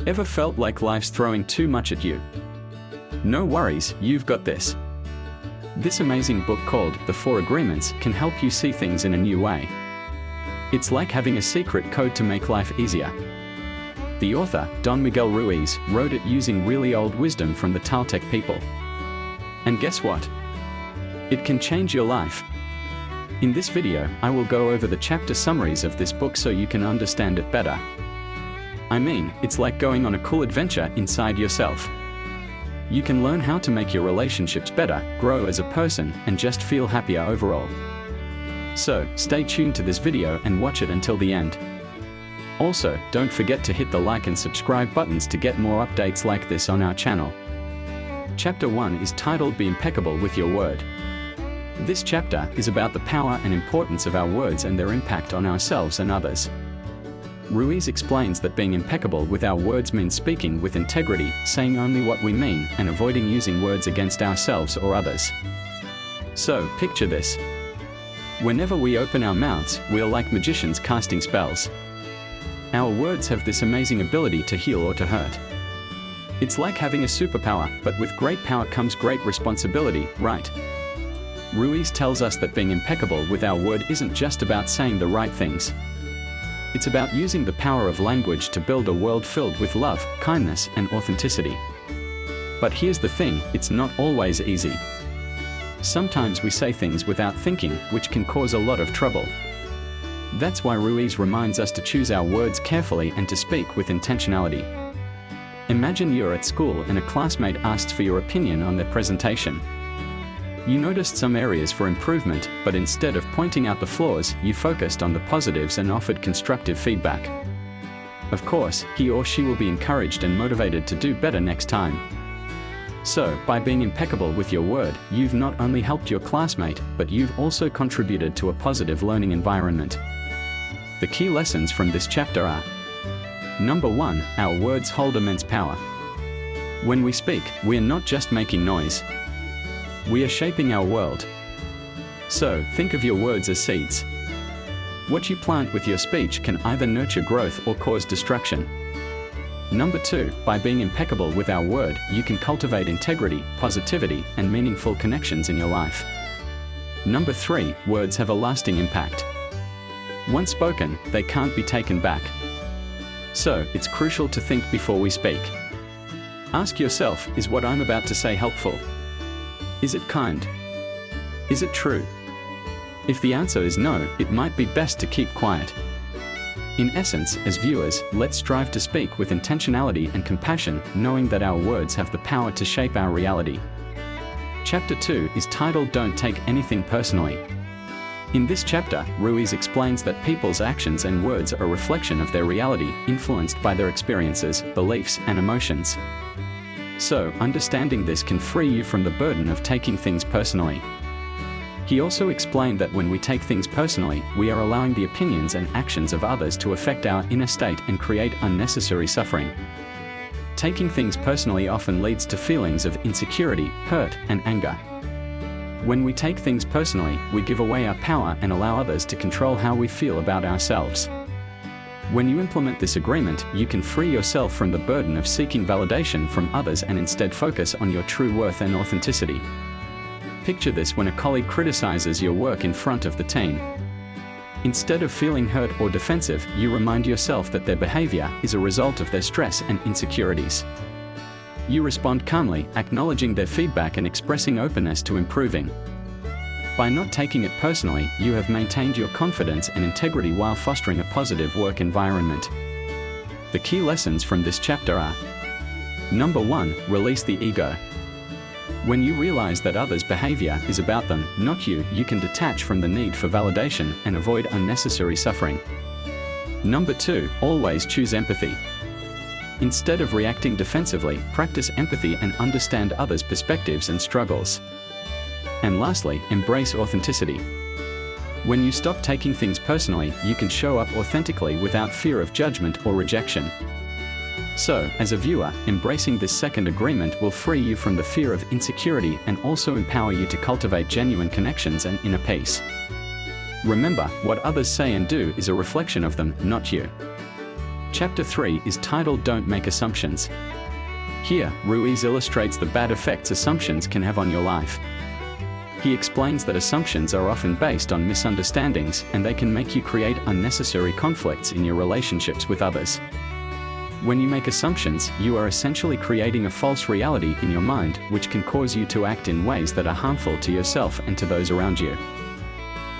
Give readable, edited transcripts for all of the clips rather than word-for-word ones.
Ever felt like life's throwing too much at you? No worries, you've got this. This amazing book called The 4 Agreements can help you see things in a new way. It's like having a secret code to make life easier. The author, Don Miguel Ruiz, wrote it using really old wisdom from the Toltec people. And guess what? It can change your life. In this video, I will go over the chapter summaries of this book so you can understand it better. I mean, it's like going on a cool adventure inside yourself. You can learn how to make your relationships better, grow as a person, and just feel happier overall. So, stay tuned to this video and watch it until the end. Also, don't forget to hit the like and subscribe buttons to get more updates like this on our channel. Chapter 1 is titled Be Impeccable with Your Word. This chapter is about the power and importance of our words and their impact on ourselves and others. Ruiz explains that being impeccable with our words means speaking with integrity, saying only what we mean, and avoiding using words against ourselves or others. So, picture this. Whenever we open our mouths, we're like magicians casting spells. Our words have this amazing ability to heal or to hurt. It's like having a superpower, but with great power comes great responsibility, right? Ruiz tells us that being impeccable with our word isn't just about saying the right things. It's about using the power of language to build a world filled with love, kindness, and authenticity. But here's the thing, it's not always easy. Sometimes we say things without thinking, which can cause a lot of trouble. That's why Ruiz reminds us to choose our words carefully and to speak with intentionality. Imagine you're at school and a classmate asks for your opinion on their presentation. You noticed some areas for improvement, but instead of pointing out the flaws, you focused on the positives and offered constructive feedback. Of course, he or she will be encouraged and motivated to do better next time. So, by being impeccable with your word, you've not only helped your classmate, but you've also contributed to a positive learning environment. The key lessons from this chapter are: Number 1, our words hold immense power. When we speak, we're not just making noise. We are shaping our world. So, think of your words as seeds. What you plant with your speech can either nurture growth or cause destruction. Number 2, by being impeccable with our word, you can cultivate integrity, positivity, and meaningful connections in your life. Number 3, words have a lasting impact. Once spoken, they can't be taken back. So, it's crucial to think before we speak. Ask yourself, is what I'm about to say helpful? Is it kind? Is it true? If the answer is no, it might be best to keep quiet. In essence, as viewers, let's strive to speak with intentionality and compassion, knowing that our words have the power to shape our reality. Chapter 2 is titled Don't Take Anything Personally. In this chapter, Ruiz explains that people's actions and words are a reflection of their reality, influenced by their experiences, beliefs, and emotions. So, understanding this can free you from the burden of taking things personally. He also explained that when we take things personally, we are allowing the opinions and actions of others to affect our inner state and create unnecessary suffering. Taking things personally often leads to feelings of insecurity, hurt, and anger. When we take things personally, we give away our power and allow others to control how we feel about ourselves. When you implement this agreement, you can free yourself from the burden of seeking validation from others and instead focus on your true worth and authenticity. Picture this when a colleague criticizes your work in front of the team. Instead of feeling hurt or defensive, you remind yourself that their behavior is a result of their stress and insecurities. You respond calmly, acknowledging their feedback and expressing openness to improving. By not taking it personally, you have maintained your confidence and integrity while fostering a positive work environment. The key lessons from this chapter are: Number 1, release the ego. When you realize that others' behavior is about them, not you, you can detach from the need for validation and avoid unnecessary suffering. Number 2, always choose empathy. Instead of reacting defensively, practice empathy and understand others' perspectives and struggles. And lastly, embrace authenticity. When you stop taking things personally, you can show up authentically without fear of judgment or rejection. So, as a viewer, embracing this second agreement will free you from the fear of insecurity and also empower you to cultivate genuine connections and inner peace. Remember, what others say and do is a reflection of them, not you. Chapter 3 is titled Don't Make Assumptions. Here, Ruiz illustrates the bad effects assumptions can have on your life. He explains that assumptions are often based on misunderstandings and they can make you create unnecessary conflicts in your relationships with others. When you make assumptions, you are essentially creating a false reality in your mind, which can cause you to act in ways that are harmful to yourself and to those around you.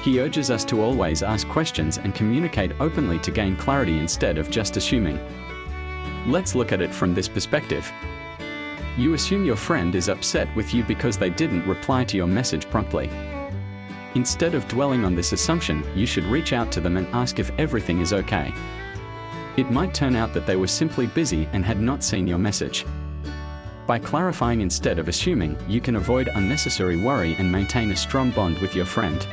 He urges us to always ask questions and communicate openly to gain clarity instead of just assuming. Let's look at it from this perspective. You assume your friend is upset with you because they didn't reply to your message promptly. Instead of dwelling on this assumption, you should reach out to them and ask if everything is okay. It might turn out that they were simply busy and had not seen your message. By clarifying instead of assuming, you can avoid unnecessary worry and maintain a strong bond with your friend.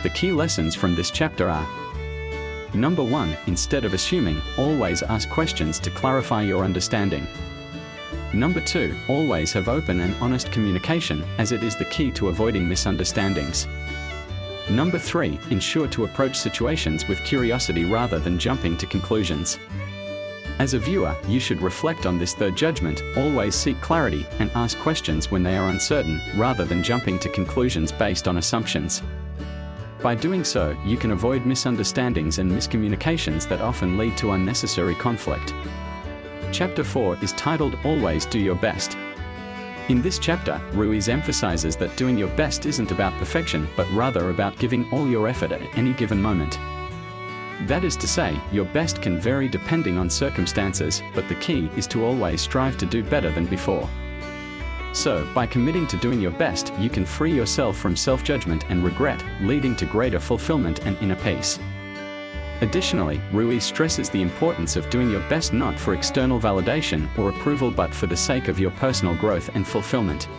The key lessons from this chapter are: Number 1, instead of assuming, always ask questions to clarify your understanding. Number 2, always have open and honest communication, as it is the key to avoiding misunderstandings. Number 3, ensure to approach situations with curiosity rather than jumping to conclusions. As a viewer, you should reflect on this third judgment, always seek clarity, and ask questions when they are uncertain, rather than jumping to conclusions based on assumptions. By doing so, you can avoid misunderstandings and miscommunications that often lead to unnecessary conflict. Chapter 4 is titled Always Do Your Best. In this chapter, Ruiz emphasizes that doing your best isn't about perfection, but rather about giving all your effort at any given moment. That is to say, your best can vary depending on circumstances, but the key is to always strive to do better than before. So, by committing to doing your best, you can free yourself from self-judgment and regret, leading to greater fulfillment and inner peace. Additionally, Ruiz stresses the importance of doing your best not for external validation or approval but for the sake of your personal growth and fulfillment.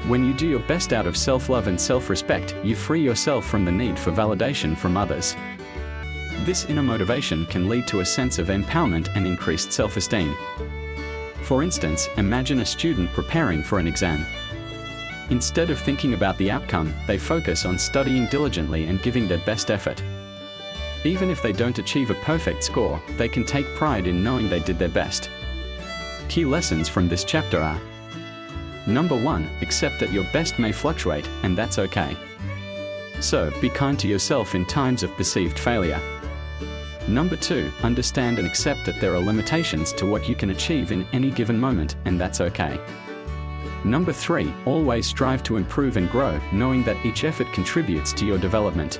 When you do your best out of self-love and self-respect, you free yourself from the need for validation from others. This inner motivation can lead to a sense of empowerment and increased self-esteem. For instance, imagine a student preparing for an exam. Instead of thinking about the outcome, they focus on studying diligently and giving their best effort. Even if they don't achieve a perfect score, they can take pride in knowing they did their best. Key lessons from this chapter are: Number 1, accept that your best may fluctuate, and that's okay. So, be kind to yourself in times of perceived failure. Number 2, understand and accept that there are limitations to what you can achieve in any given moment, and that's okay. Number 3, always strive to improve and grow, knowing that each effort contributes to your development.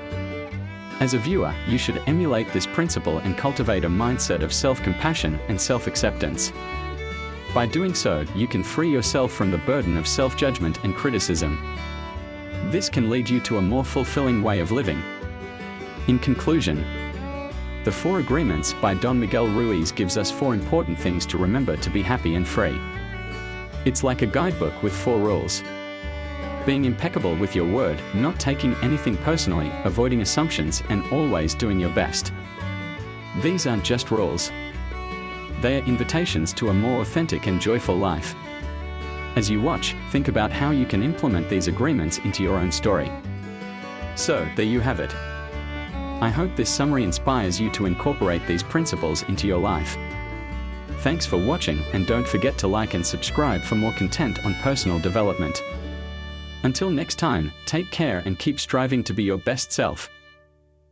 As a viewer, you should emulate this principle and cultivate a mindset of self-compassion and self-acceptance. By doing so, you can free yourself from the burden of self-judgment and criticism. This can lead you to a more fulfilling way of living. In conclusion, The 4 Agreements by Don Miguel Ruiz gives us 4 important things to remember to be happy and free. It's like a guidebook with 4 rules. Being impeccable with your word, not taking anything personally, avoiding assumptions, and always doing your best. These aren't just rules. They are invitations to a more authentic and joyful life. As you watch, think about how you can implement these agreements into your own story. So, there you have it. I hope this summary inspires you to incorporate these principles into your life. Thanks for watching, and don't forget to like and subscribe for more content on personal development. Until next time, take care and keep striving to be your best self.